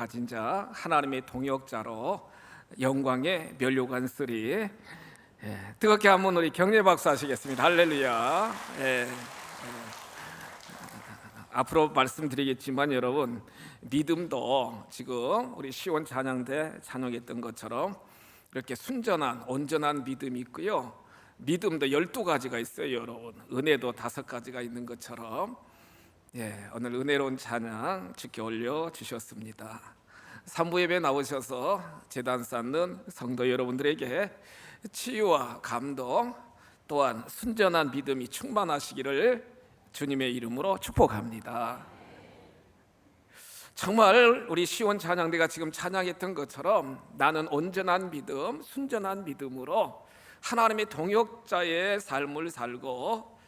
가진 자, 하나님의 동역자로 영광의 면류관 3. 뜨겁게 한번 우리 격려 박수 하시겠습니다. 할렐루야. 앞으로 말씀드리겠지만 여러분, 믿음도 지금 우리 시온 찬양대 찬양했던 것처럼 이렇게 순전한 온전한 믿음이 있고요, 믿음도 12가지가 있어요. 여러분, 은혜도 5가지가 있는 것처럼 오늘 은혜로운 찬양 주께 올려주셨습니다. 3부 예배 나오셔서 제단 쌓는 성도 여러분들에게 치유와 감동, 또한 순전한 믿음이 충만하시기를 주님의 이름으로 축복합니다. 정말 우리 시온 찬양대가 지금 찬양했던 것처럼 나는 온전한 믿음, 순전한 믿음으로 하나님의 동역자의 삶을 살고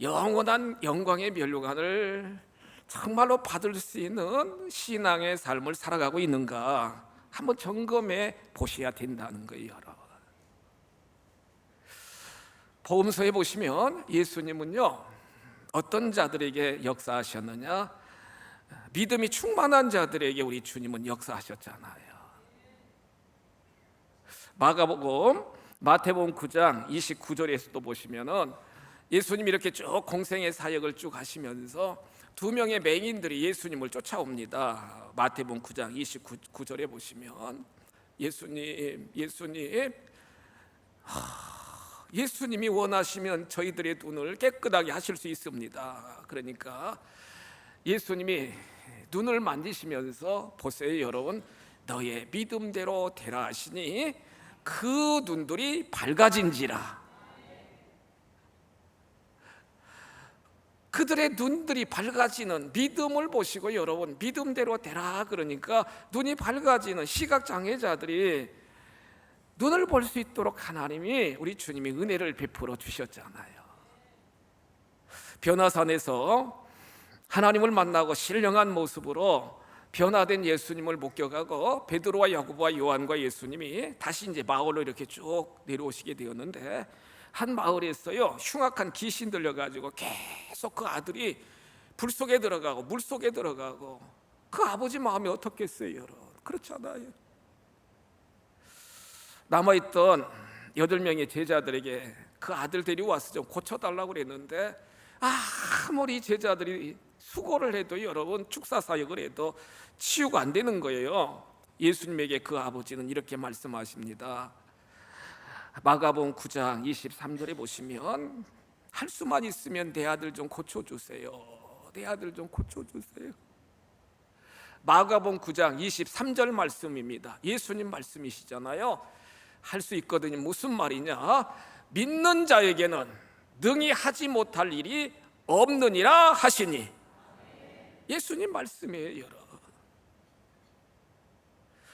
영원한 영광의 면류관을 정말로 받을 수 있는 신앙의 삶을 살아가고 있는가 한번 점검해 보셔야 된다는 거예요. 여러분, 복음서에 보시면 예수님은요, 어떤 자들에게 역사하셨느냐? 믿음이 충만한 자들에게 우리 주님은 역사하셨잖아요. 마가복음, 마태복음 9장 29절에서도 보시면은 예수님이 이렇게 쭉 공생의 사역을 쭉 하시면서 2명의 맹인들이 예수님을 쫓아옵니다. 마태복음 9장 29절에 보시면 예수님이 원하시면 저희들의 눈을 깨끗하게 하실 수 있습니다. 그러니까 예수님이 눈을 만지시면서 보세요 여러분, 너의 믿음대로 되라 하시니 그 눈들이 밝아진지라. 그들의 눈들이 밝아지는 믿음을 보시고 여러분, 믿음대로 되라 그러니까 눈이 밝아지는 시각장애자들이 눈을 볼 수 있도록 하나님이, 우리 주님이 은혜를 베풀어 주셨잖아요. 변화산에서 하나님을 만나고 신령한 모습으로 변화된 예수님을 목격하고 베드로와 야고보와 요한과 예수님이 다시 이제 마을로 이렇게 쭉 내려오시게 되었는데, 한 마을에서요 흉악한 귀신 들려가지고 계속 그 아들이 불 속에 들어가고 물 속에 들어가고, 그 아버지 마음이 어떻겠어요 여러분? 그렇잖아요. 남아있던 8명의 제자들에게 그 아들 데려와서 좀 고쳐달라고 그랬는데, 아무리 제자들이 수고를 해도 여러분, 축사사역을 해도 치유가 안 되는 거예요. 예수님에게 그 아버지는 이렇게 말씀하십니다. 마가복음 9장 23절에 보시면 할 수만 있으면 내 아들 좀 고쳐주세요. 내 아들 좀 고쳐주세요. 마가복음 9장 23절 말씀입니다. 예수님 말씀이시잖아요. 할 수 있거든요. 무슨 말이냐? 믿는 자에게는 능히 하지 못할 일이 없느니라 하시니. 예수님 말씀이에요 여러분.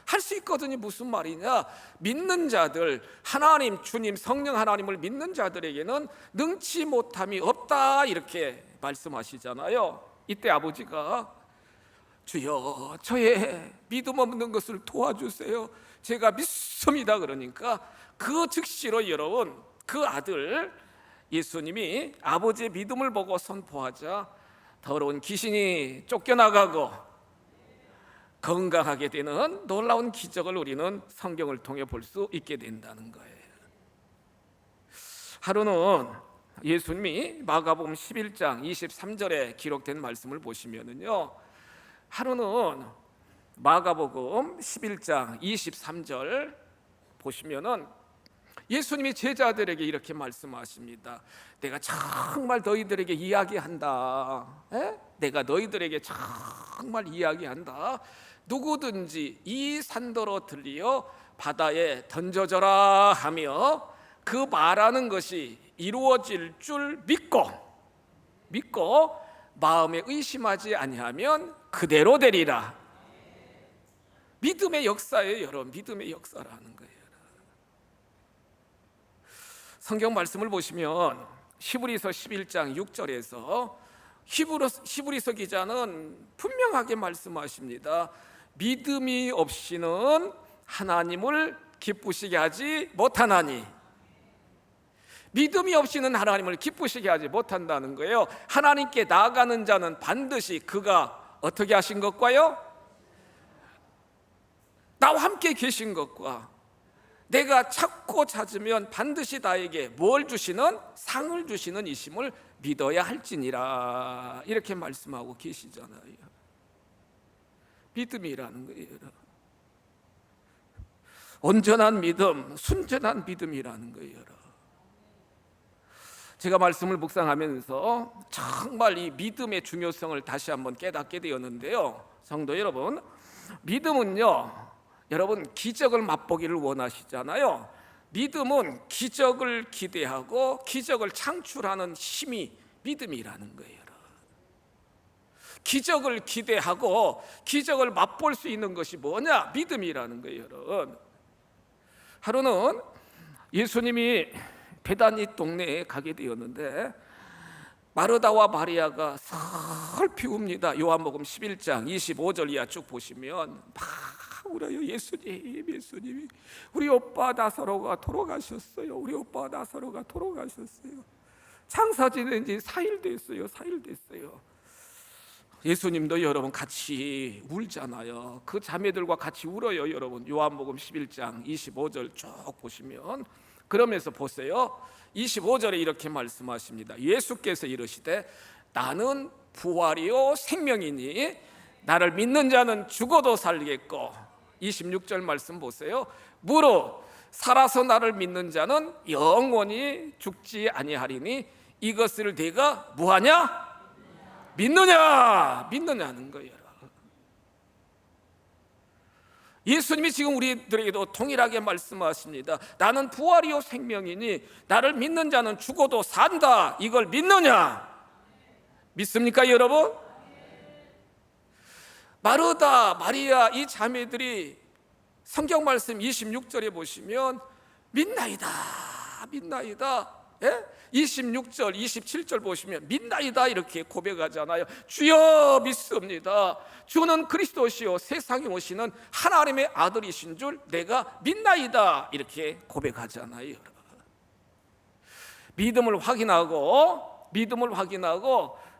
할 수 있거든요. 무슨 말이냐? 믿는 자들, 하나님, 주님, 성령 하나님을 믿는 자들에게는 능치 못함이 없다 이렇게 말씀하시잖아요. 이때 아버지가 주여, 저의 믿음 없는 것을 도와주세요. 제가 믿습니다. 그러니까 그 즉시로 여러분, 그 아들 예수님이 아버지의 믿음을 보고 선포하자 더러운 귀신이 쫓겨나가고 건강하게 되는 놀라운 기적을 우리는 성경을 통해 볼 수 있게 된다는 거예요. 하루는 예수님이 마가복음 11장 23절에 기록된 말씀을 보시면은요, 하루는 마가복음 11장 23절 보시면은 예수님이 제자들에게 이렇게 말씀하십니다. 내가 정말 너희들에게 이야기한다. 내가 너희들에게 정말 이야기한다. 누구든지 이 산더러 들리어 바다에 던져져라 하며 그 말하는 것이 이루어질 줄 믿고 마음에 의심하지 아니하면 그대로 되리라. 믿음의 역사예요 여러분. 믿음의 역사라는 거예요. 성경 말씀을 보시면 히브리서 11장 6절에서 히브리서 기자는 분명하게 말씀하십니다. 믿음이 없이는 하나님을 기쁘시게 하지 못하나니. 믿음이 없이는 하나님을 기쁘시게 하지 못한다는 거예요. 하나님께 나아가는 자는 반드시 그가 어떻게 하신 것과요? 나와 함께 계신 것과 내가 찾고 찾으면 반드시 나에게 뭘 주시는? 상을 주시는 이심을 믿어야 할지니라, 이렇게 말씀하고 계시잖아요. 믿음이라는 거예요. 온전한 믿음, 순전한 믿음이라는 거예요. 제가 말씀을 묵상하면서 정말 이 믿음의 중요성을 다시 한번 깨닫게 되었는데요. 성도 여러분, 믿음은요, 여러분 기적을 맛보기를 원하시잖아요. 믿음은 기적을 기대하고 기적을 창출하는 힘이 믿음이라는 거예요. 기적을 기대하고 기적을 맛볼 수 있는 것이 뭐냐? 믿음이라는 거예요. 여러분, 하루는 예수님이 베다니 동네에 가게 되었는데 마르다와 마리아가 슬피 웁니다. 요한복음 11장 25절 이하 쭉 보시면 막 울어요. 예수님이 우리 오빠 나사로가 돌아가셨어요. 우리 오빠 나사로가 돌아가셨어요. 장사 지낸 지 4일 됐어요. 예수님도 여러분 같이 울잖아요. 그 자매들과 같이 울어요. 여러분 요한복음 11장 25절 쭉 보시면, 그러면서 보세요. 25절에 이렇게 말씀하십니다. 예수께서 이르시되 나는 부활이요 생명이니 나를 믿는 자는 죽어도 살겠고, 26절 말씀 보세요. 무릇 살아서 나를 믿는 자는 영원히 죽지 아니하리니 이것을 네가 뭐하냐? 믿느냐는 거예요. 예수님이 지금 우리들에게도 동일하게 말씀하십니다. 나는 부활이요 생명이니 나를 믿는 자는 죽어도 산다. 이걸 믿느냐? 믿습니까 여러분? 마르다, 마리아 이 자매들이 성경 말씀 26절에 보시면 믿나이다. 예? 26절, 27절 보시면 믿나이다 이렇게 고백하잖아요. 주여 믿습니다. 주는 그리스도시요 세상에 오시는 하나님의 아들이신 줄 내가 믿나이다 이렇게 고백하잖아요. 믿음을 확인하고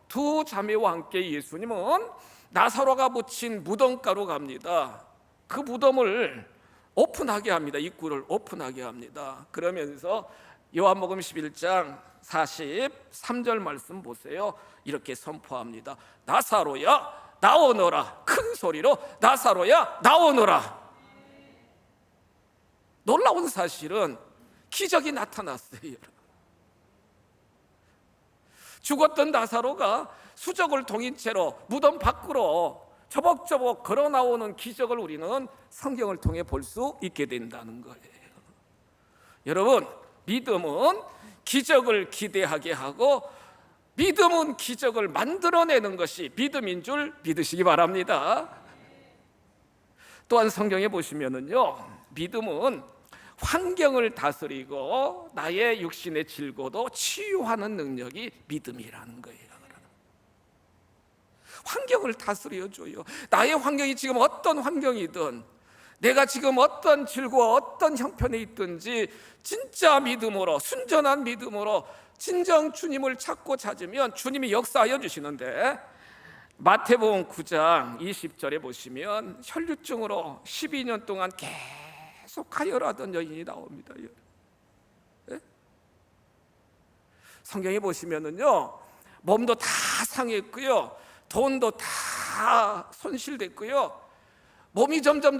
두 자매와 함께 예수님은 나사로가 묻힌 무덤가로 갑니다. 그 무덤을 오픈하게 합니다. 입구를 오픈하게 합니다. 그러면서 요한복음 11장 43절 말씀 보세요. 이렇게 선포합니다. 나사로야 나오너라. 큰 소리로 나사로야 나오너라. 놀라운 사실은 기적이 나타났어요. 죽었던 나사로가 수족을 동인 채로 무덤 밖으로 저벅저벅 걸어 나오는 기적을 우리는 성경을 통해 볼 수 있게 된다는 거예요. 여러분, 믿음은 기적을 기대하게 하고 믿음은 기적을 만들어내는 것이 믿음인 줄 믿으시기 바랍니다. 또한 성경에 보시면은요, 믿음은 환경을 다스리고 나의 육신의 질고도 치유하는 능력이 믿음이라는 거예요. 환경을 다스려줘요. 나의 환경이 지금 어떤 환경이든, 내가 지금 어떤 질과 어떤 형편에 있든지 진짜 믿음으로, 순전한 믿음으로 진정 주님을 찾고 찾으면 주님이 역사하여 주시는데, 마태복음 9장 20절에 보시면 혈류증으로 12년 동안 계속 가열하던 여인이 나옵니다. 네? 성경에 보시면은요, 몸도 다 상했고요, 돈도 다 손실됐고요, 몸이 점점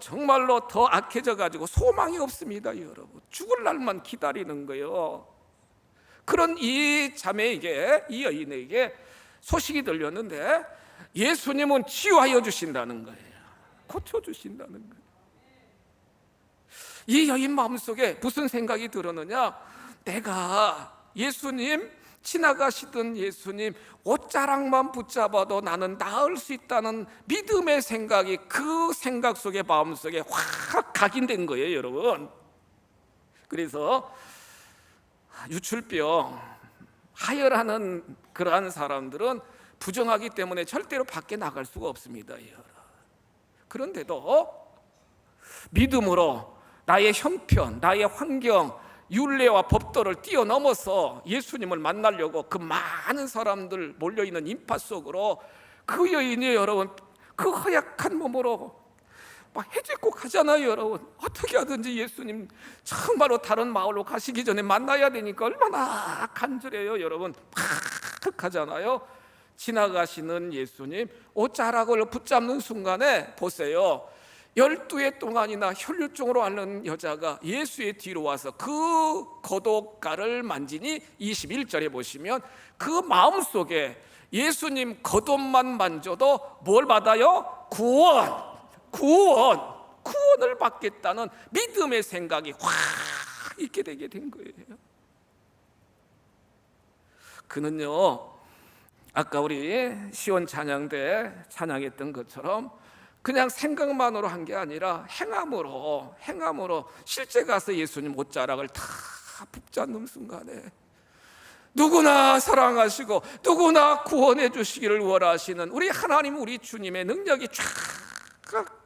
정말로 더 악해져 가지고 소망이 없습니다. 여러분, 죽을 날만 기다리는 거예요. 그런 이 자매에게, 이 여인에게 소식이 들렸는데 예수님은 치유하여 주신다는 거예요. 고쳐주신다는 거예요. 이 여인 마음속에 무슨 생각이 들었느냐? 내가 예수님, 지나가시던 예수님 옷자락만 붙잡아도 나는 나을 수 있다는 믿음의 생각이 그 생각 속에, 마음속에 확 각인된 거예요. 여러분, 그래서 유출병, 하혈하는 그러한 사람들은 부정하기 때문에 절대로 밖에 나갈 수가 없습니다. 그런데도 믿음으로 나의 형편, 나의 환경, 율례와 법도를 뛰어넘어서 예수님을 만나려고 그 많은 사람들 몰려있는 인파 속으로 그 여인이, 여러분, 그 허약한 몸으로 막 해집고 가잖아요. 여러분, 어떻게 하든지 예수님 정말로 다른 마을로 가시기 전에 만나야 되니까 얼마나 간절해요. 여러분, 팍 가잖아요. 지나가시는 예수님 옷자락을 붙잡는 순간에 보세요, 12해 동안이나 혈류증으로 앓는 여자가 예수의 뒤로 와서 그 겉옷가를 만지니 21절에 보시면 그 마음속에 예수님 겉옷만 만져도 뭘 받아요? 구원을 받겠다는 믿음의 생각이 확 있게 되게 된 거예요. 그는요, 아까 우리 시온 찬양 때 찬양했던 것처럼 그냥 생각만으로 한 게 아니라 행함으로 실제 가서 예수님 옷자락을 다 붙잡는 순간에 누구나 사랑하시고 누구나 구원해 주시기를 원하시는 우리 하나님, 우리 주님의 능력이 쫙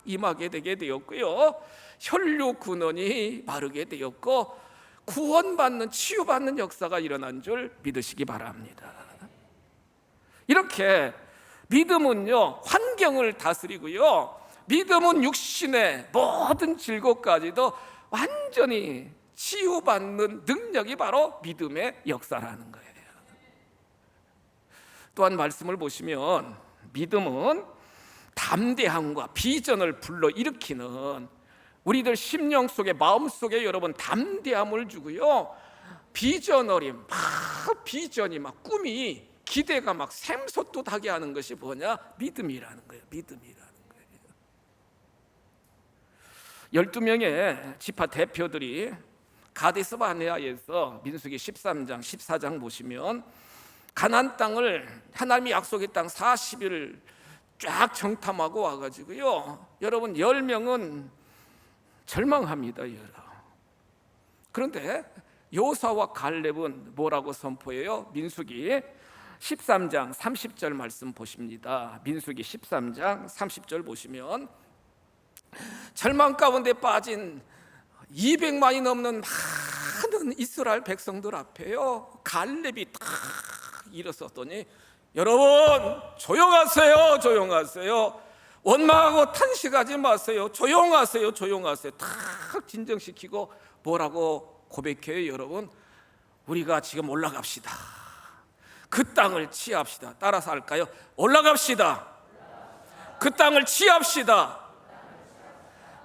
임하게 되게 되었고요, 혈류 근원이 마르게 되었고 구원받는, 치유받는 역사가 일어난 줄 믿으시기 바랍니다. 이렇게 믿음은요, 환경을 다스리고요, 믿음은 육신의 모든 질고까지도 완전히 치유받는 능력이 바로 믿음의 역사라는 거예요. 또한 말씀을 보시면 믿음은 담대함과 비전을 불러일으키는, 우리들 심령 속에, 마음 속에 여러분 담대함을 주고요, 비전이 막 꿈이, 기대가 막 샘솟듯하게 하는 것이 뭐냐? 믿음이라는 거예요. 믿음이라는 거예요. 12명의 지파 대표들이 가데스 바네아에서 민수기 13장 14장 보시면 가나안 땅을, 하나님이 약속의 땅 40일 쫙 정탐하고 와가지고요, 여러분 10명은 절망합니다. 그런데 여호수아와 갈렙은 뭐라고 선포해요? 민수기 13장 30절 말씀 보십니다. 민수기 13장 30절 보시면 절망 가운데 빠진 200만이 넘는 많은 이스라엘 백성들 앞에요, 갈렙이 딱 일어섰더니 여러분 조용하세요. 원망하고 탄식하지 마세요. 조용하세요. 딱 진정시키고 뭐라고 고백해요? 여러분, 우리가 지금 올라갑시다. 그 땅을 취합시다. 따라서 할까요? 올라갑시다. 그 땅을 취합시다.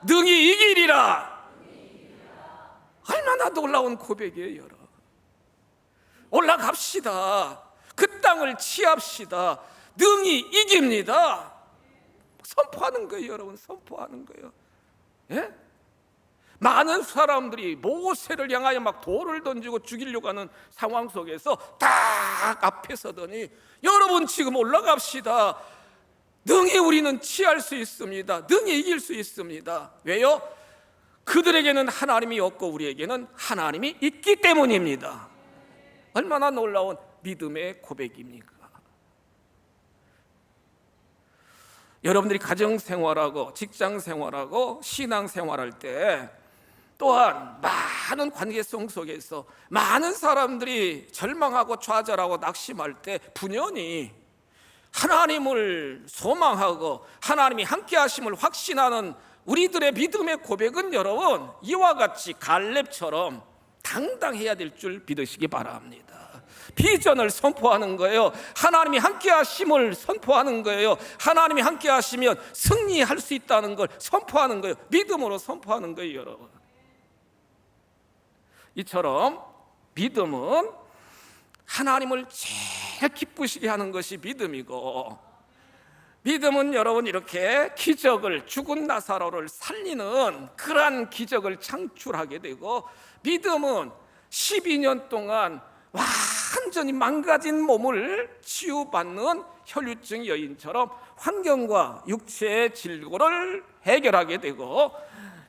능히 이기리라. 얼마나 놀라운 고백이에요, 여러분. 올라갑시다. 그 땅을 취합시다. 능히 이깁니다. 선포하는 거예요, 여러분. 선포하는 거예요. 예? 많은 사람들이 모세를 향하여 막 돌을 던지고 죽이려고 하는 상황 속에서 딱 앞에 서더니 여러분 지금 올라갑시다. 능히 우리는 취할 수 있습니다. 능히 이길 수 있습니다. 왜요? 그들에게는 하나님이 없고 우리에게는 하나님이 있기 때문입니다. 얼마나 놀라운 믿음의 고백입니까? 여러분들이 가정생활하고 직장생활하고 신앙생활할 때 또한 많은 관계성 속에서 많은 사람들이 절망하고 좌절하고 낙심할 때 분연히 하나님을 소망하고 하나님이 함께 하심을 확신하는 우리들의 믿음의 고백은 여러분 이와 같이 갈렙처럼 당당해야 될 줄 믿으시기 바랍니다. 비전을 선포하는 거예요. 하나님이 함께 하심을 선포하는 거예요. 하나님이 함께 하시면 승리할 수 있다는 걸 선포하는 거예요. 믿음으로 선포하는 거예요, 여러분. 이처럼 믿음은 하나님을 제일 기쁘시게 하는 것이 믿음이고, 믿음은 여러분 이렇게 기적을, 죽은 나사로를 살리는 그러한 기적을 창출하게 되고, 믿음은 12년 동안 완전히 망가진 몸을 치유받는 혈류증 여인처럼 환경과 육체의 질고를 해결하게 되고,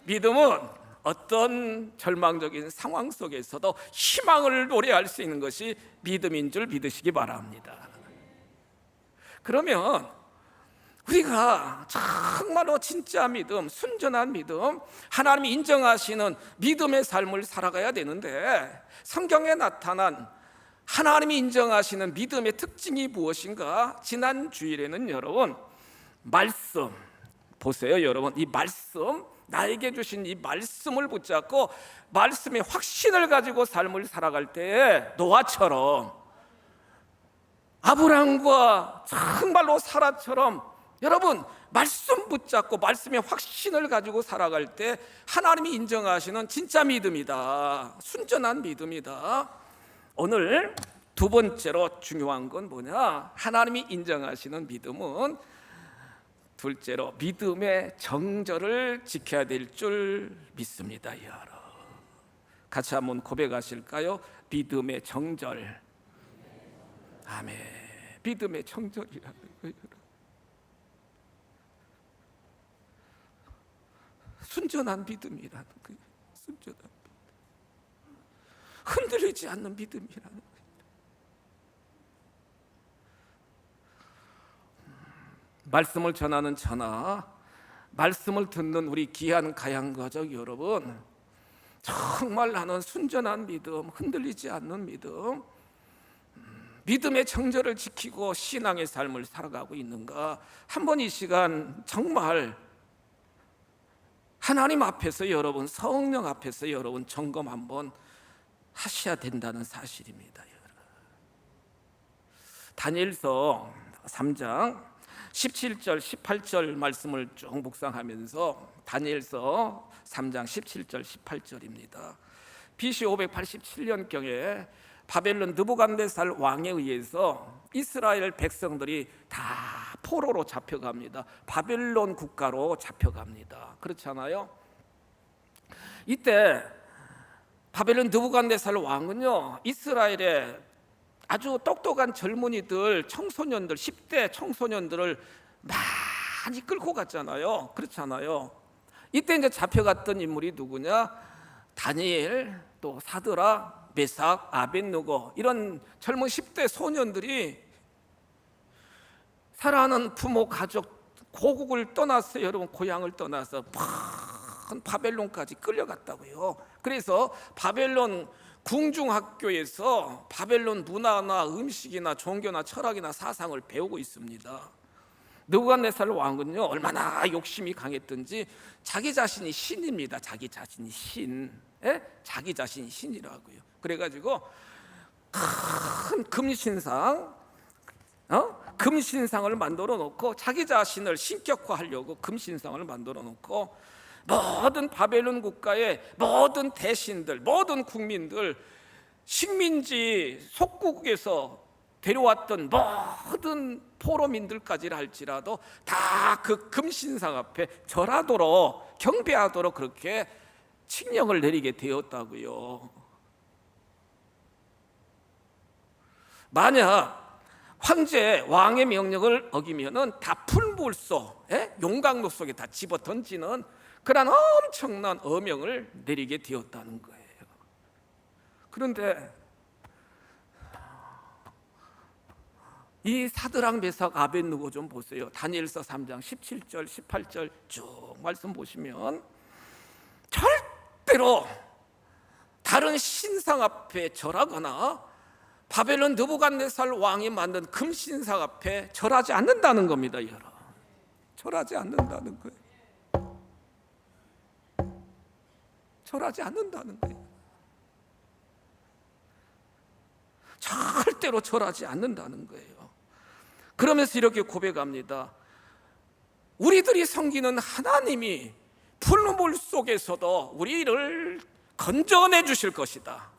믿음은 어떤 절망적인 상황 속에서도 희망을 노래할 수 있는 것이 믿음인 줄 믿으시기 바랍니다. 그러면 우리가 정말로 진짜 믿음, 순전한 믿음, 하나님이 인정하시는 믿음의 삶을 살아가야 되는데, 성경에 나타난 하나님이 인정하시는 믿음의 특징이 무엇인가? 지난 주일에는 여러분 말씀, 보세요 여러분, 이 말씀, 나에게 주신 이 말씀을 붙잡고 말씀의 확신을 가지고 삶을 살아갈 때 노아처럼, 아브라함과 정말로 사라처럼 여러분 말씀 붙잡고 말씀의 확신을 가지고 살아갈 때 하나님이 인정하시는 진짜 믿음이다, 순전한 믿음이다. 오늘 두 번째로 중요한 건 뭐냐? 하나님이 인정하시는 믿음은 둘째로 믿음의 정절을 지켜야 될 줄 믿습니다. 여러분 같이 한번 고백하실까요? 믿음의 정절. 아멘. 믿음의 정절이라는 거예요. 순전한 믿음이라는 거예요. 순전한 믿음. 흔들리지 않는 믿음이라는 거예요. 말씀을 전하는 저나 말씀을 듣는 우리 귀한 가양가족 여러분, 정말 나는 순전한 믿음, 흔들리지 않는 믿음, 믿음의 정절을 지키고 신앙의 삶을 살아가고 있는가? 한번 이 시간 정말 하나님 앞에서 여러분, 성령 앞에서 여러분 점검 한번 하셔야 된다는 사실입니다. 다니엘서 3장 17절 18절 말씀을 쭉 묵상하면서, 다니엘서 3장 17절 18절입니다. BC 587년경에 바벨론 느부갓네살 왕에 의해서 이스라엘 백성들이 다 포로로 잡혀갑니다. 바벨론 국가로 잡혀갑니다. 그렇잖아요. 이때 바벨론 느부갓네살 왕은요, 이스라엘의 아주 똑똑한 젊은이들, 청소년들, 10대 청소년들을 많이 끌고 갔잖아요. 그렇잖아요. 이때 이제 잡혀갔던 인물이 누구냐? 다니엘, 또 사드락, 메삭, 아벳느고, 이런 젊은 10대 소년들이 사랑하는 부모, 가족, 고국을 떠나서, 여러분 고향을 떠나서 먼 바벨론까지 끌려갔다고요. 그래서 바벨론 궁중학교에서 바벨론 문화나 음식이나 종교나 철학이나 사상을 배우고 있습니다. 느부갓네살 왕은요, 얼마나 욕심이 강했던지 자기 자신이 신입니다. 자기 자신이 신, 자기 자신이 신이라고요. 그래가지고 큰 금신상, 금신상을 만들어 놓고 자기 자신을 신격화하려고 금신상을 만들어 놓고, 모든 바벨론 국가의 모든 대신들, 모든 국민들, 식민지 속국에서 데려왔던 모든 포로민들까지를 할지라도 다 그 금신상 앞에 절하도록, 경배하도록 그렇게 칙령을 내리게 되었다고요. 만약 황제, 왕의 명령을 어기면은 다 풀물속, 용광로 속에 다 집어 던지는 그런 엄청난 어명을 내리게 되었다는 거예요. 그런데 이 사드락, 메삭, 아벳느고 좀 보세요. 다니엘서 3장 17절 18절 쭉 말씀 보시면 절대로 다른 신상 앞에 절하거나 바벨론 느부갓네살 왕이 만든 금신상 앞에 절하지 않는다는 겁니다. 여러분, 절하지 않는다는 거예요. 절하지 않는다는 거예요. 절대로 절하지 않는다는 거예요. 그러면서 이렇게 고백합니다. 우리들이 섬기는 하나님이 풀물 속에서도 우리를 건져내 주실 것이다.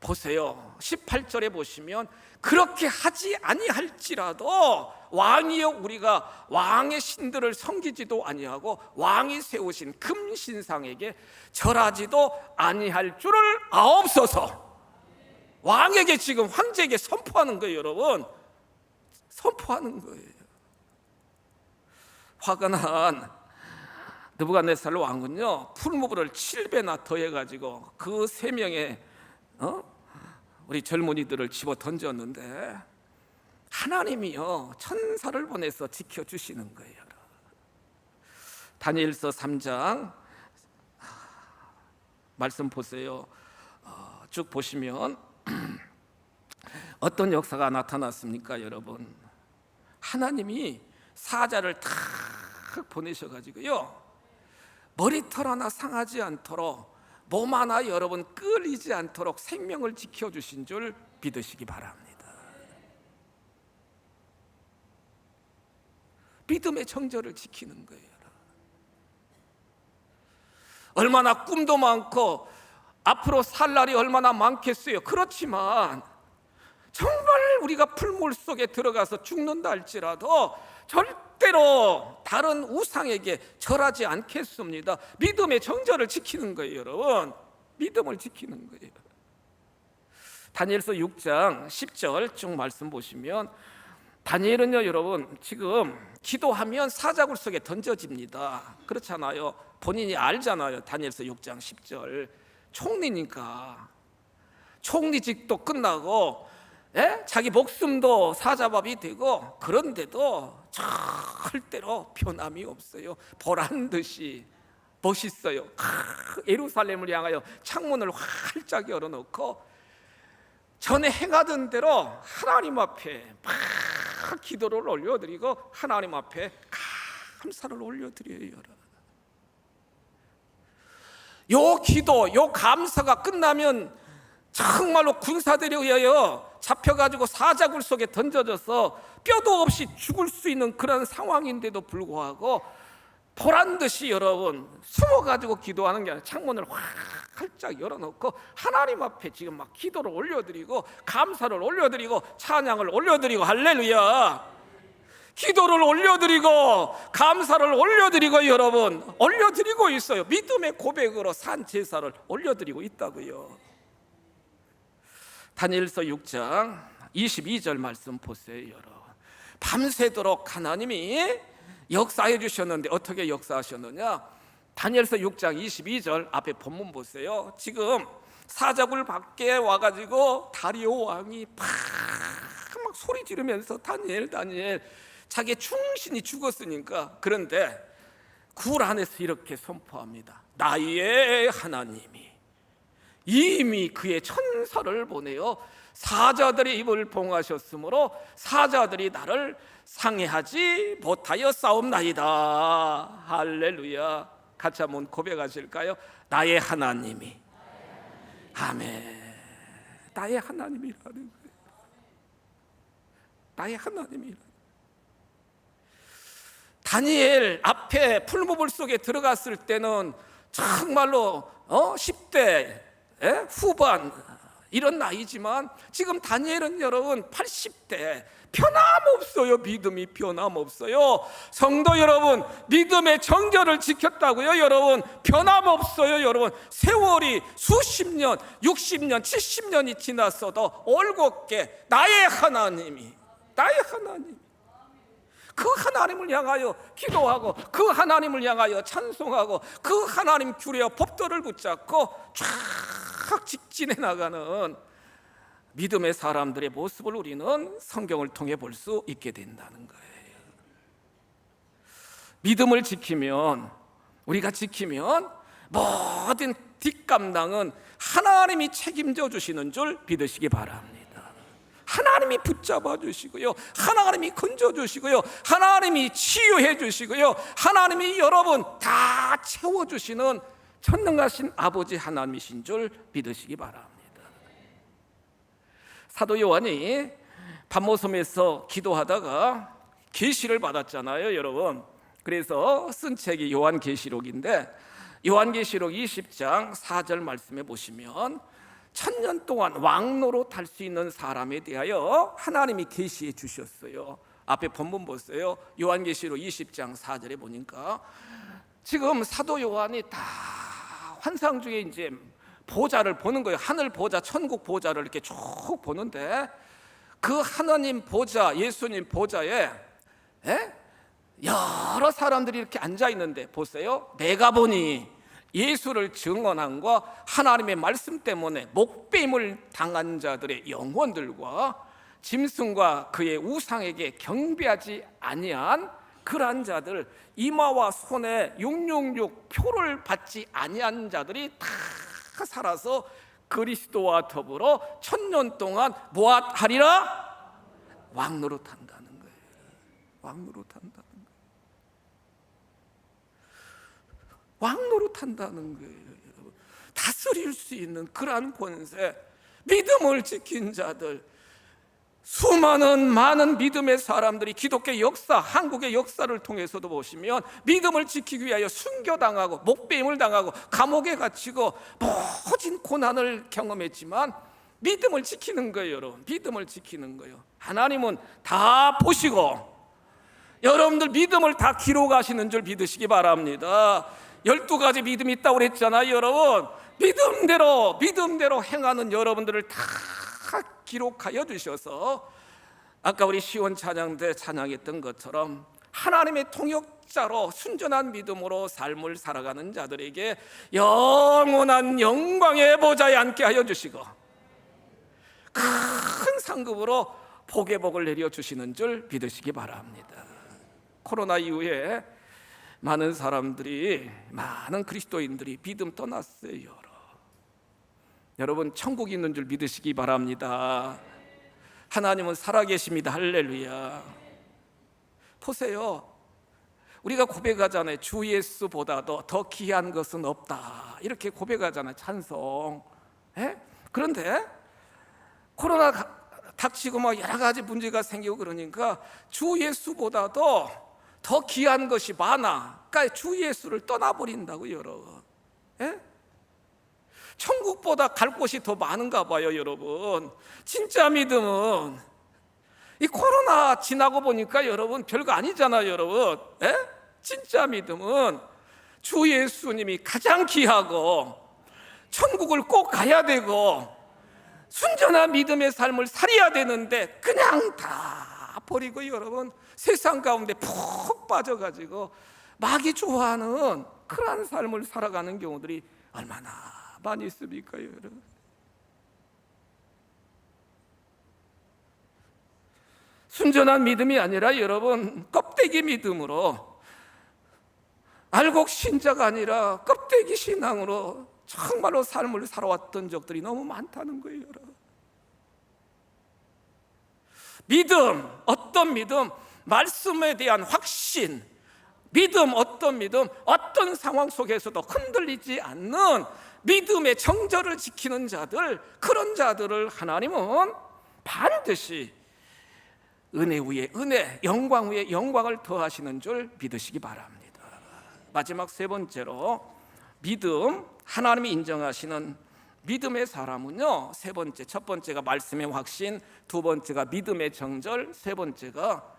보세요. 18절에 보시면 그렇게 하지 아니할지라도 왕이여 우리가 왕의 신들을 섬기지도 아니하고 왕이 세우신 금신상에게 절하지도 아니할 줄을 아옵소서. 왕에게 지금 황제에게 선포하는 거예요. 여러분, 선포하는 거예요. 화가 난 느부갓네살 왕은요, 풀무불을 7배나 더해가지고 그 3명의 우리 젊은이들을 집어 던졌는데 하나님이요 천사를 보내서 지켜주시는 거예요. 다니엘서 3장 말씀 보세요. 쭉 보시면 어떤 역사가 나타났습니까? 여러분, 하나님이 사자를 다 보내셔가지고요, 머리털 하나 상하지 않도록, 몸 하나 여러분 끌리지 않도록 생명을 지켜주신 줄 믿으시기 바랍니다. 믿음의 정절을 지키는 거예요. 얼마나 꿈도 많고 앞으로 살 날이 얼마나 많겠어요. 그렇지만 정말 우리가 풀물 속에 들어가서 죽는다 할지라도 절대로 다른 우상에게 절하지 않겠습니다. 믿음의 정절을 지키는 거예요, 여러분. 믿음을 지키는 거예요. 다니엘서 6장 10절 쭉 말씀 보시면, 다니엘은요 여러분 지금 기도하면 사자굴 속에 던져집니다. 그렇잖아요. 본인이 알잖아요. 다니엘서 6장 10절. 총리니까 총리직도 끝나고 자기 목숨도 사자밥이 되고, 그런데도 절대로 변함이 없어요. 보란듯이 멋있어요. 예루살렘을 향하여 창문을 활짝 열어놓고 전에 행하던 대로 하나님 앞에 막 기도를 올려드리고 하나님 앞에 감사를 올려드려요. 요 기도, 요 감사가 끝나면 정말로 군사들에 의하여 잡혀가지고 사자굴 속에 던져져서 뼈도 없이 죽을 수 있는 그런 상황인데도 불구하고 보란듯이 여러분 숨어가지고 기도하는 게 아니라 창문을 활짝 열어놓고 하나님 앞에 지금 막 기도를 올려드리고 감사를 올려드리고 찬양을 올려드리고, 할렐루야, 기도를 올려드리고 감사를 올려드리고 여러분 올려드리고 있어요. 믿음의 고백으로 산 제사를 올려드리고 있다고요. 다니엘서 6장 22절 말씀 보세요, 여러분. 밤새도록 하나님이 역사해 주셨는데 어떻게 역사하셨느냐? 다니엘서 6장 22절 앞에 본문 보세요. 지금 사자굴 밖에 와가지고 다리오 왕이 막 소리 지르면서 다니엘 자기 충신이 죽었으니까. 그런데 굴 안에서 이렇게 선포합니다. 나의 하나님이 이미 그의 천사를 보내어 사자들의 입을 봉하셨으므로 사자들이 나를 상해하지 못하여 싸움나이다. 할렐루야. 같이 한번 고백하실까요? 나의 하나님이. 아멘. 나의 하나님이라는 거예요. 나의 하나님이라는. 다니엘 앞에 풀무불 속에 들어갔을 때는 정말로 10대 후반 이런 나이지만 지금 다니엘은 여러분 80대, 변함없어요. 믿음이 변함없어요. 성도 여러분, 믿음의 정절을 지켰다고요. 여러분 변함없어요. 여러분 세월이 수십 년, 60년, 70년이 지났어도 올곧게 나의 하나님이, 나의 하나님, 그 하나님을 향하여 기도하고 그 하나님을 향하여 찬송하고 그 하나님 규례와 법도를 붙잡고 쫙 직진해 나가는 믿음의 사람들의 모습을 우리는 성경을 통해 볼 수 있게 된다는 거예요. 믿음을 지키면, 우리가 지키면 모든 뒷감당은 하나님이 책임져 주시는 줄 믿으시기 바랍니다. 하나님이 붙잡아 주시고요, 하나님이 건져 주시고요, 하나님이 치유해 주시고요, 하나님이 여러분 다 채워 주시는 전능하신 아버지 하나님이신 줄 믿으시기 바랍니다. 사도 요한이 pat모섬에서 기도하다가 계시를 받았잖아요, 여러분. 그래서 쓴 책이 요한계시록인데, 요한계시록 20장 4절 말씀에 보시면 1000년 동안 왕노로 탈 수 있는 사람에 대하여 하나님이 계시해 주셨어요. 앞에 본문 보세요. 요한계시록 20장 4절에 보니까 지금 사도 요한이 다 환상 중에 이제 보좌를 보는 거예요. 하늘 보좌, 천국 보좌를 이렇게 쭉 보는데 그 하나님 보좌, 예수님 보좌에 여러 사람들이 이렇게 앉아 있는데 보세요. 내가 보니 예수를 증언한과 하나님의 말씀 때문에 목배임을 당한 자들의 영혼들과 짐승과 그의 우상에게 경배하지 아니한 그러한 자들, 이마와 손에 666 표를 받지 아니한 자들이 다 살아서 그리스도와 더불어 1000년 동안 무엇하리라? 왕노릇한다는 거예요. 왕노릇한다는 거예요. 왕노릇한다는 거예요. 여러분. 다스릴 수 있는 그러한 권세, 믿음을 지킨 자들, 많은 믿음의 사람들이 기독교 역사, 한국의 역사를 통해서도 보시면 믿음을 지키기 위하여 순교당하고 목배임을 당하고 감옥에 갇히고 모진 고난을 경험했지만 믿음을 지키는 거예요. 여러분, 믿음을 지키는 거예요. 하나님은 다 보시고 여러분들 믿음을 다 기록하시는 줄 믿으시기 바랍니다. 12가지 믿음이 있다고 그랬잖아요. 여러분, 믿음대로 행하는 여러분들을 다 기록하여 주셔서 아까 우리 시온 찬양 때 찬양했던 것처럼 하나님의 통역자로 순전한 믿음으로 삶을 살아가는 자들에게 영원한 영광의 보좌에 앉게 하여 주시고 큰 상급으로 복의 복을 내려주시는 줄 믿으시기 바랍니다. 코로나 이후에 많은 그리스도인들이 믿음 떠났어요. 여러분, 천국이 있는 줄 믿으시기 바랍니다. 하나님은 살아계십니다. 할렐루야. 보세요, 우리가 고백하잖아요. 주 예수보다도 더 귀한 것은 없다, 이렇게 고백하잖아요. 찬송. 그런데 코로나 닥치고 막 여러 가지 문제가 생기고 그러니까 주 예수보다도 더 귀한 것이 많아. 그러니까 주 예수를 떠나버린다고요, 여러분. 천국보다 갈 곳이 더 많은가 봐요, 여러분. 진짜 믿음은 이 코로나 지나고 보니까 여러분 별거 아니잖아요, 여러분. 진짜 믿음은 주 예수님이 가장 귀하고 천국을 꼭 가야 되고 순전한 믿음의 삶을 살아야 되는데 그냥 다 버리고 여러분 세상 가운데 푹 빠져가지고 마귀 좋아하는 그런 삶을 살아가는 경우들이 얼마나 많이 있습니까, 여러분? 순전한 믿음이 아니라 여러분 껍데기 믿음으로, 알곡 신자가 아니라 껍데기 신앙으로 정말로 삶을 살아왔던 적들이 너무 많다는 거예요, 여러분. 믿음, 어떤 믿음? 말씀에 대한 확신, 믿음, 어떤 상황 속에서도 흔들리지 않는 믿음의 정절을 지키는 자들, 그런 자들을 하나님은 반드시 은혜 위에 은혜, 영광 위에 영광을 더하시는 줄 믿으시기 바랍니다. 마지막 세 번째로 믿음, 하나님이 인정하시는 믿음의 사람은요, 첫 번째가 말씀의 확신, 두 번째가 믿음의 정절, 세 번째가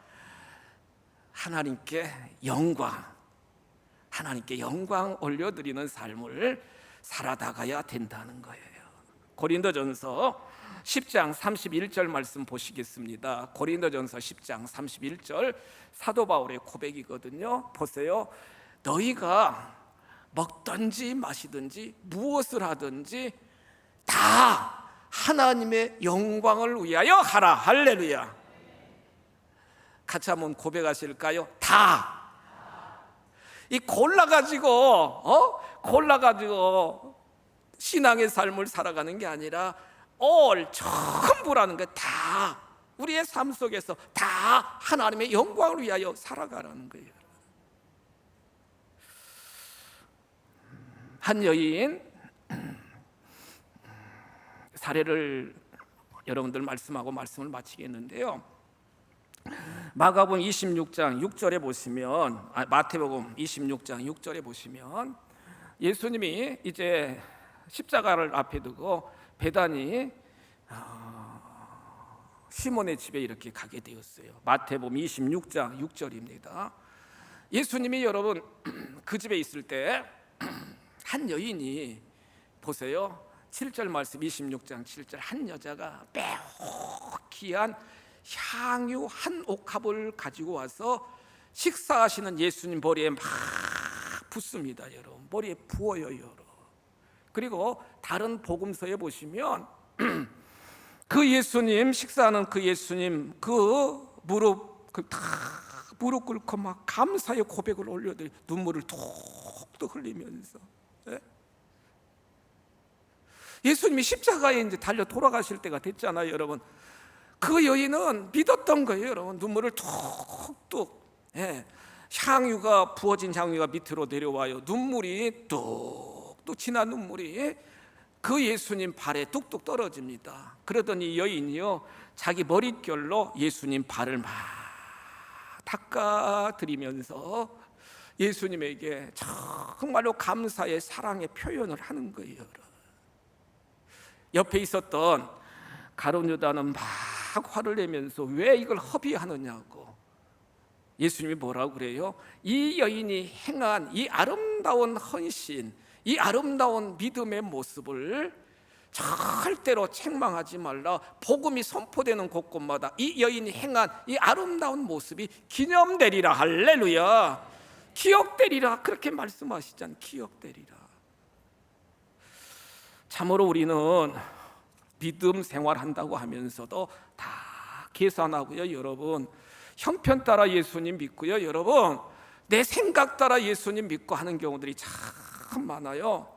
하나님께 영광 올려드리는 삶을 살아나가야 된다는 거예요. 고린도전서 10장 31절 말씀 보시겠습니다. 고린도전서 10장 31절 사도 바울의 고백이거든요. 보세요. 너희가 먹든지 마시든지 무엇을 하든지 다 하나님의 영광을 위하여 하라. 할렐루야. 같이 한번 고백하실까요? 다. 이 골라가지고 신앙의 삶을 살아가는 게 아니라 전부라는 게 다 우리의 삶 속에서 다 하나님의 영광을 위하여 살아가라는 거예요. 한 여인 사례를 여러분들 말씀하고 말씀을 마치겠는데요. 마가복음 26장 6절에 보시면, 마태복음 26장 6절에 보시면 예수님이 이제 십자가를 앞에 두고 베다니 시몬의 집에 이렇게 가게 되었어요. 마태복음 26장 6절입니다. 예수님이 여러분 그 집에 있을 때 한 여인이, 보세요, 7절 말씀, 26장 7절, 한 여자가 매우 귀한 향유 한 옥합을 가지고 와서 식사하시는 예수님 머리에 막 붓습니다. 여러분, 머리에 부어요, 여러분. 그리고 다른 복음서에 보시면 그 예수님, 식사하는 그 예수님 무릎 꿇고 막 감사의 고백을 올려드리, 눈물을 톡톡 흘리면서, 예수님이 십자가에 이제 달려 돌아가실 때가 됐잖아요, 여러분. 그 여인은 믿었던 거예요, 여러분. 눈물을 톡톡 향유가 부어진 향유가 밑으로 내려와요. 눈물이 뚝뚝 지난 눈물이 그 예수님 발에 뚝뚝 떨어집니다. 그러더니 여인이요 자기 머릿결로 예수님 발을 막 닦아드리면서 예수님에게 정말로 감사의 사랑의 표현을 하는 거예요. 옆에 있었던 가룟 유다는 막 화를 내면서 왜 이걸 허비하느냐고. 예수님이 뭐라고 그래요? 이 여인이 행한 이 아름다운 헌신, 이 아름다운 믿음의 모습을 절대로 책망하지 말라. 복음이 선포되는 곳곳마다 이 여인이 행한 이 아름다운 모습이 기념되리라. 할렐루야. 기억되리라. 그렇게 말씀하시잖아요. 기억되리라. 참으로 우리는 믿음 생활한다고 하면서도 다 계산하고요. 여러분 형편 따라 예수님 믿고요. 여러분 내 생각 따라 예수님 믿고 하는 경우들이 참 많아요.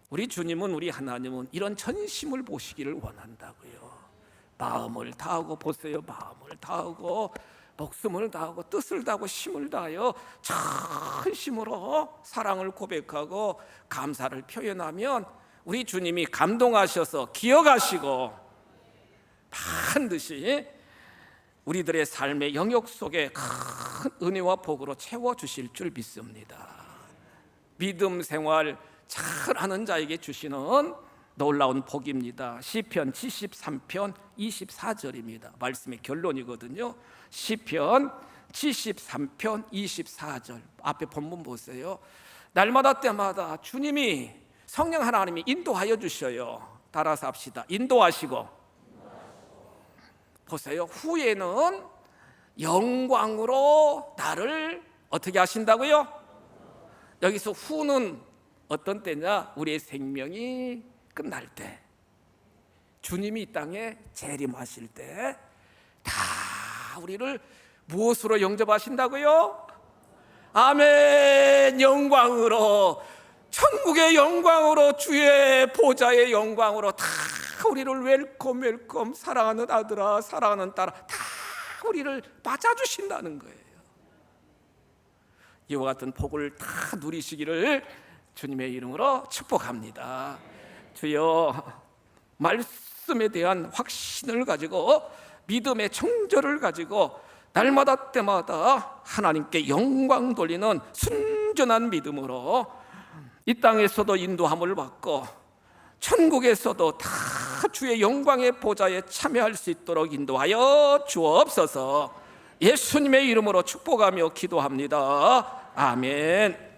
우리 주님은, 우리 하나님은 이런 전심을 보시기를 원한다고요. 마음을 다하고 보세요. 마음을 다하고 목숨을 다하고 뜻을 다하고 힘을 다하여 전심으로 사랑을 고백하고 감사를 표현하면 우리 주님이 감동하셔서 기억하시고 반드시 우리들의 삶의 영역 속에 큰 은혜와 복으로 채워주실 줄 믿습니다. 믿음 생활 잘하는 자에게 주시는 놀라운 복입니다. 시편 73편 24절입니다. 말씀의 결론이거든요. 시편 73편 24절 앞에 본문 보세요. 날마다 때마다 주님이 성령 하나님이 인도하여 주셔요. 따라서 합시다. 인도하시고 보세요. 후에는 영광으로 나를 어떻게 하신다고요? 여기서 후는 어떤 때냐? 우리의 생명이 끝날 때, 주님이 이 땅에 재림하실 때 다 우리를 무엇으로 영접하신다고요? 아멘. 영광으로, 천국의 영광으로, 주의 보좌의 영광으로 다 우리를 웰컴 사랑하는 아들아 사랑하는 딸아 다 우리를 맞아주신다는 거예요. 이와 같은 복을 다 누리시기를 주님의 이름으로 축복합니다. 주여, 말씀에 대한 확신을 가지고 믿음의 청절을 가지고 날마다 때마다 하나님께 영광 돌리는 순전한 믿음으로 이 땅에서도 인도함을 받고 천국에서도 다 주의 영광의 보좌에 참여할 수 있도록 인도하여 주옵소서. 예수님의 이름으로 축복하며 기도합니다. 아멘.